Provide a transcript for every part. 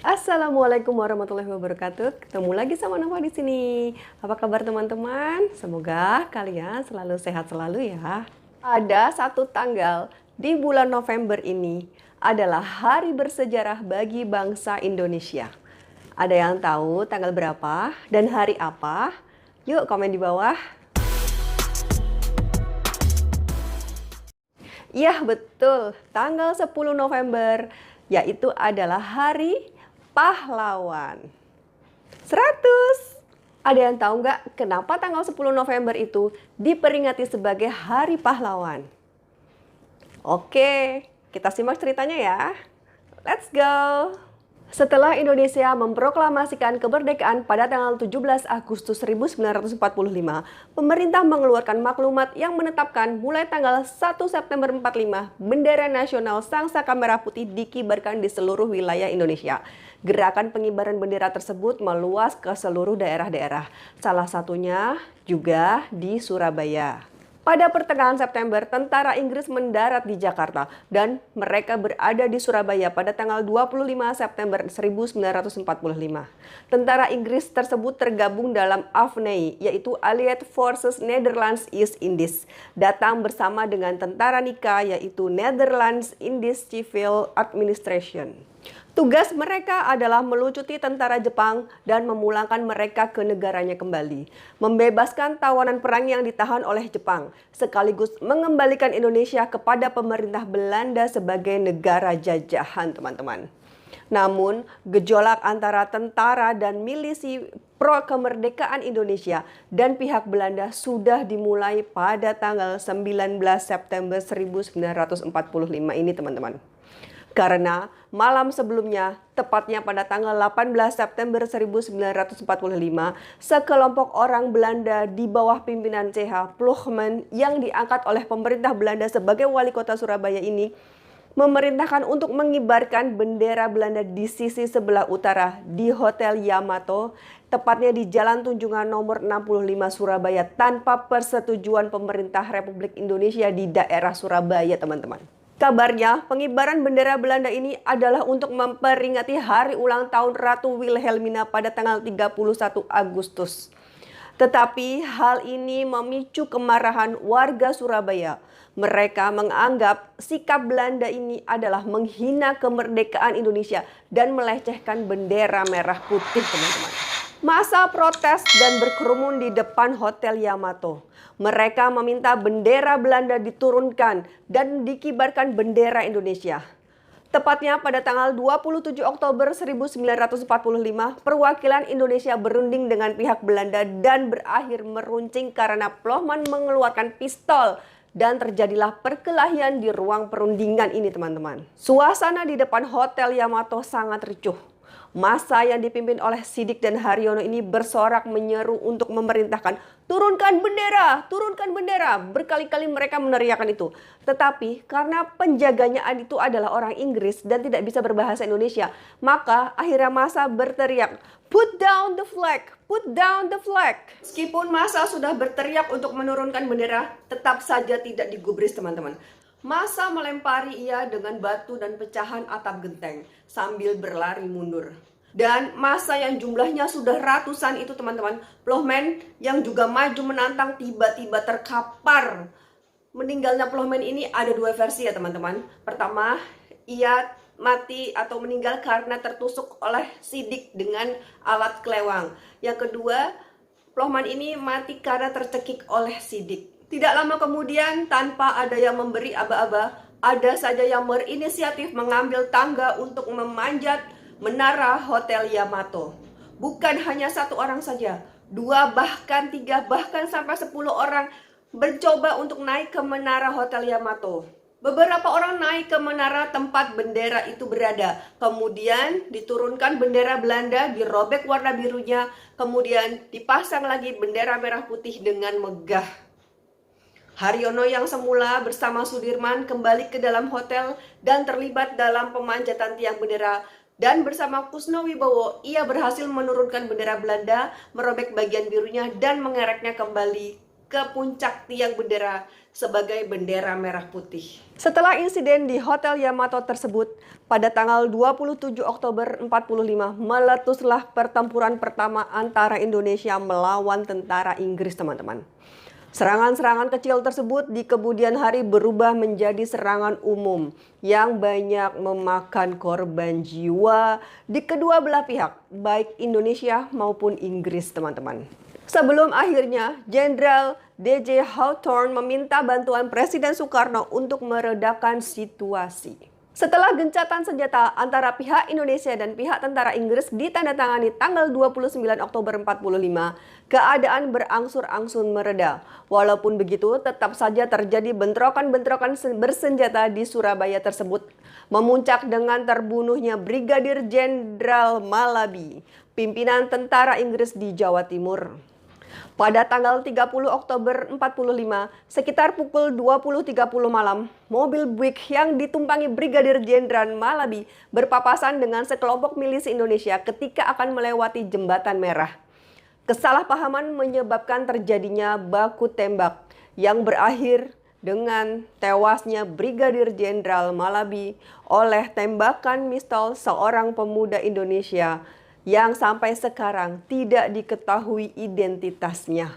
Assalamualaikum warahmatullahi wabarakatuh. Ketemu lagi sama Nova di sini. Apa kabar teman-teman? Semoga kalian selalu sehat selalu ya. Ada satu tanggal di bulan November ini adalah hari bersejarah bagi bangsa Indonesia. Ada yang tahu tanggal berapa dan hari apa? Yuk komen di bawah. Iya betul, tanggal 10 November yaitu adalah Hari Pahlawan. 100. Ada yang tahu nggak kenapa tanggal 10 November itu diperingati sebagai Hari Pahlawan? Oke, kita simak ceritanya ya. Let's go! Setelah Indonesia memproklamasikan kemerdekaan pada tanggal 17 Agustus 1945, pemerintah mengeluarkan maklumat yang menetapkan mulai tanggal 1 September 45, bendera nasional Sangsaka Merah Putih dikibarkan di seluruh wilayah Indonesia. Gerakan pengibaran bendera tersebut meluas ke seluruh daerah-daerah, salah satunya juga di Surabaya. Pada pertengahan September, tentara Inggris mendarat di Jakarta dan mereka berada di Surabaya pada tanggal 25 September 1945. Tentara Inggris tersebut tergabung dalam AFNI, yaitu Allied Forces Netherlands East Indies, datang bersama dengan tentara NICA, yaitu Netherlands Indies Civil Administration. Tugas mereka adalah melucuti tentara Jepang dan memulangkan mereka ke negaranya kembali, membebaskan tawanan perang yang ditahan oleh Jepang, sekaligus mengembalikan Indonesia kepada pemerintah Belanda sebagai negara jajahan, teman-teman. Namun, gejolak antara tentara dan milisi pro kemerdekaan Indonesia dan pihak Belanda sudah dimulai pada tanggal 19 September 1945 ini, teman-teman. Karena malam sebelumnya, tepatnya pada tanggal 18 September 1945, sekelompok orang Belanda di bawah pimpinan CH Ploegman yang diangkat oleh pemerintah Belanda sebagai wali kota Surabaya ini memerintahkan untuk mengibarkan bendera Belanda di sisi sebelah utara di Hotel Yamato, tepatnya di Jalan Tunjungan nomor 65 Surabaya tanpa persetujuan pemerintah Republik Indonesia di daerah Surabaya, teman-teman. Kabarnya, pengibaran bendera Belanda ini adalah untuk memperingati hari ulang tahun Ratu Wilhelmina pada tanggal 31 Agustus. Tetapi hal ini memicu kemarahan warga Surabaya. Mereka menganggap sikap Belanda ini adalah menghina kemerdekaan Indonesia dan melecehkan bendera merah putih, teman-teman. Massa protes dan berkerumun di depan Hotel Yamato. Mereka meminta bendera Belanda diturunkan dan dikibarkan bendera Indonesia. Tepatnya pada tanggal 27 Oktober 1945, perwakilan Indonesia berunding dengan pihak Belanda dan berakhir meruncing karena Ploegman mengeluarkan pistol dan terjadilah perkelahian di ruang perundingan ini, teman-teman. Suasana di depan Hotel Yamato sangat ricuh. Massa yang dipimpin oleh Sidik dan Haryono ini bersorak menyeru untuk memerintahkan turunkan bendera. Berkali-kali mereka meneriakkan itu. Tetapi karena penjaganya itu adalah orang Inggris dan tidak bisa berbahasa Indonesia, maka akhirnya massa berteriak, put down the flag, put down the flag. Meskipun massa sudah berteriak untuk menurunkan bendera, tetap saja tidak digubris, teman-teman. Massa melempari ia dengan batu dan pecahan atap genteng sambil berlari mundur. Dan massa yang jumlahnya sudah ratusan itu, teman-teman, Ploegman yang juga maju menantang tiba-tiba terkapar. Meninggalnya Ploegman ini ada dua versi ya, teman-teman. Pertama, ia mati atau meninggal karena tertusuk oleh Sidik dengan alat kelewang. Yang kedua, Ploegman ini mati karena tercekik oleh Sidik. Tidak lama kemudian, tanpa ada yang memberi aba-aba, ada saja yang berinisiatif mengambil tangga untuk memanjat menara Hotel Yamato. Bukan hanya satu orang saja, 2 bahkan 3 bahkan sampai 10 orang mencoba untuk naik ke menara Hotel Yamato. Beberapa orang naik ke menara tempat bendera itu berada. Kemudian diturunkan bendera Belanda, dirobek warna birunya, kemudian dipasang lagi bendera merah putih dengan megah. Haryono yang semula bersama Sudirman kembali ke dalam hotel dan terlibat dalam pemanjatan tiang bendera. Dan bersama Kusno Wibowo, ia berhasil menurunkan bendera Belanda, merobek bagian birunya dan mengereknya kembali ke puncak tiang bendera sebagai bendera merah putih. Setelah insiden di Hotel Yamato tersebut, pada tanggal 27 Oktober 45 meletuslah pertempuran pertama antara Indonesia melawan tentara Inggris, teman-teman. Serangan-serangan kecil tersebut di kemudian hari berubah menjadi serangan umum yang banyak memakan korban jiwa di kedua belah pihak, baik Indonesia maupun Inggris, teman-teman. Sebelum akhirnya Jenderal D.J. Hawthorne meminta bantuan Presiden Soekarno untuk meredakan situasi. Setelah gencatan senjata antara pihak Indonesia dan pihak tentara Inggris ditandatangani tanggal 29 Oktober 45, keadaan berangsur-angsur mereda. Walaupun begitu, tetap saja terjadi bentrokan-bentrokan bersenjata di Surabaya tersebut, memuncak dengan terbunuhnya Brigadir Jenderal Malabi, pimpinan tentara Inggris di Jawa Timur. Pada tanggal 30 Oktober 45, sekitar pukul 20.30 malam, mobil Buick yang ditumpangi Brigadir Jenderal Malabi berpapasan dengan sekelompok milisi Indonesia ketika akan melewati Jembatan Merah. Kesalahpahaman menyebabkan terjadinya baku tembak yang berakhir dengan tewasnya Brigadir Jenderal Malabi oleh tembakan pistol seorang pemuda Indonesia yang sampai sekarang tidak diketahui identitasnya.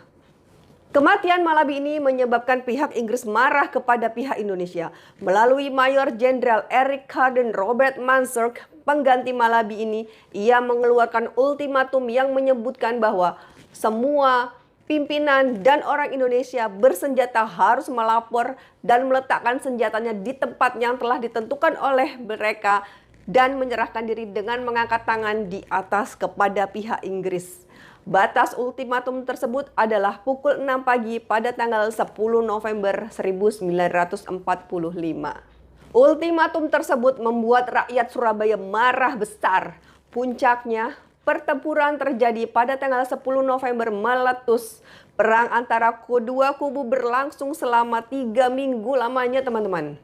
Kematian Malabi ini menyebabkan pihak Inggris marah kepada pihak Indonesia. Melalui Mayor Jenderal Eric Carden Robert Mansergh, pengganti Malabi ini, ia mengeluarkan ultimatum yang menyebutkan bahwa semua pimpinan dan orang Indonesia bersenjata harus melapor dan meletakkan senjatanya di tempat yang telah ditentukan oleh mereka dan menyerahkan diri dengan mengangkat tangan di atas kepada pihak Inggris. Batas ultimatum tersebut adalah pukul 6 pagi pada tanggal 10 November 1945. Ultimatum tersebut membuat rakyat Surabaya marah besar. Puncaknya, pertempuran terjadi pada tanggal 10 November meletus. Perang antara kedua kubu berlangsung selama 3 minggu lamanya, teman-teman.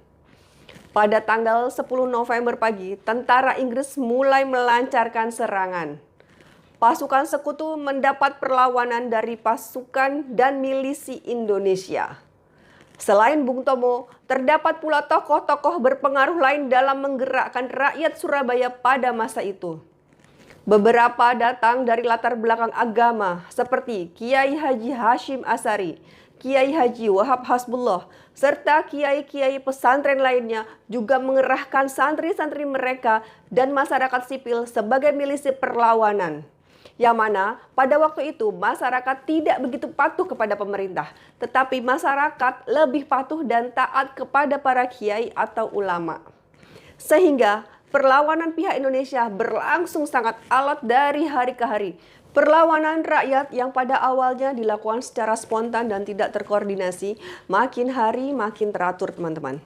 Pada tanggal 10 November pagi, tentara Inggris mulai melancarkan serangan. Pasukan sekutu mendapat perlawanan dari pasukan dan milisi Indonesia. Selain Bung Tomo, terdapat pula tokoh-tokoh berpengaruh lain dalam menggerakkan rakyat Surabaya pada masa itu. Beberapa datang dari latar belakang agama seperti Kiai Haji Hashim Asy'ari, Kiai Haji Wahab Hasbullah, serta kiai-kiai pesantren lainnya juga mengerahkan santri-santri mereka dan masyarakat sipil sebagai milisi perlawanan. Yang mana pada waktu itu masyarakat tidak begitu patuh kepada pemerintah, tetapi masyarakat lebih patuh dan taat kepada para kiai atau ulama. Sehingga perlawanan pihak Indonesia berlangsung sangat alot dari hari ke hari. Perlawanan rakyat yang pada awalnya dilakukan secara spontan dan tidak terkoordinasi, makin hari makin teratur, teman-teman.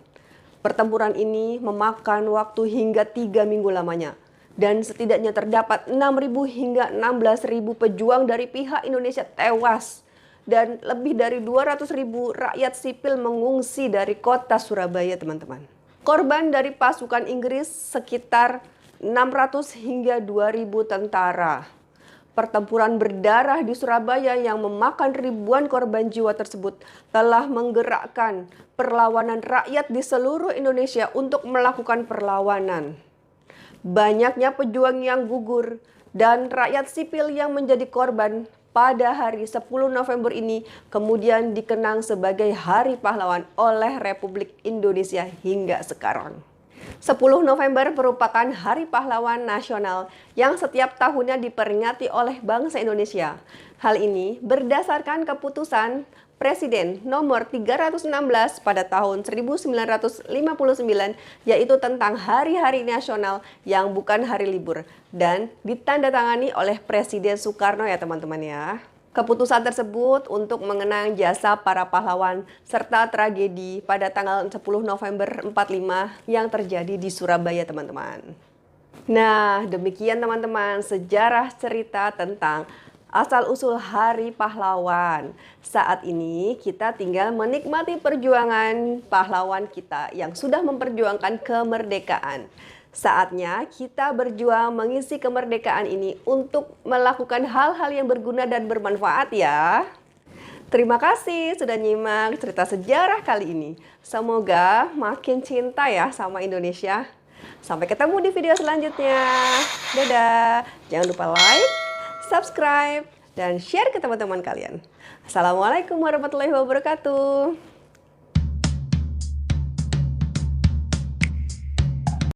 Pertempuran ini memakan waktu hingga 3 minggu lamanya. Dan setidaknya terdapat 6.000 hingga 16.000 pejuang dari pihak Indonesia tewas. Dan lebih dari 200.000 rakyat sipil mengungsi dari kota Surabaya, teman-teman. Korban dari pasukan Inggris sekitar 600 hingga 2.000 tentara. Pertempuran berdarah di Surabaya yang memakan ribuan korban jiwa tersebut telah menggerakkan perlawanan rakyat di seluruh Indonesia untuk melakukan perlawanan. Banyaknya pejuang yang gugur dan rakyat sipil yang menjadi korban pada hari 10 November ini kemudian dikenang sebagai Hari Pahlawan oleh Republik Indonesia hingga sekarang. 10 November merupakan Hari Pahlawan Nasional yang setiap tahunnya diperingati oleh bangsa Indonesia. Hal ini berdasarkan keputusan Presiden nomor 316 pada tahun 1959, yaitu tentang hari-hari nasional yang bukan hari libur dan ditandatangani oleh Presiden Soekarno ya teman-teman ya. Keputusan tersebut untuk mengenang jasa para pahlawan serta tragedi pada tanggal 10 November 45 yang terjadi di Surabaya, teman-teman. Nah, demikian teman-teman sejarah cerita tentang asal-usul Hari Pahlawan. Saat ini kita tinggal menikmati perjuangan pahlawan kita yang sudah memperjuangkan kemerdekaan. Saatnya kita berjuang mengisi kemerdekaan ini untuk melakukan hal-hal yang berguna dan bermanfaat ya. Terima kasih sudah nyimak cerita sejarah kali ini. Semoga makin cinta ya sama Indonesia. Sampai ketemu di video selanjutnya. Dadah. Jangan lupa like, subscribe, dan share ke teman-teman kalian. Assalamualaikum warahmatullahi wabarakatuh.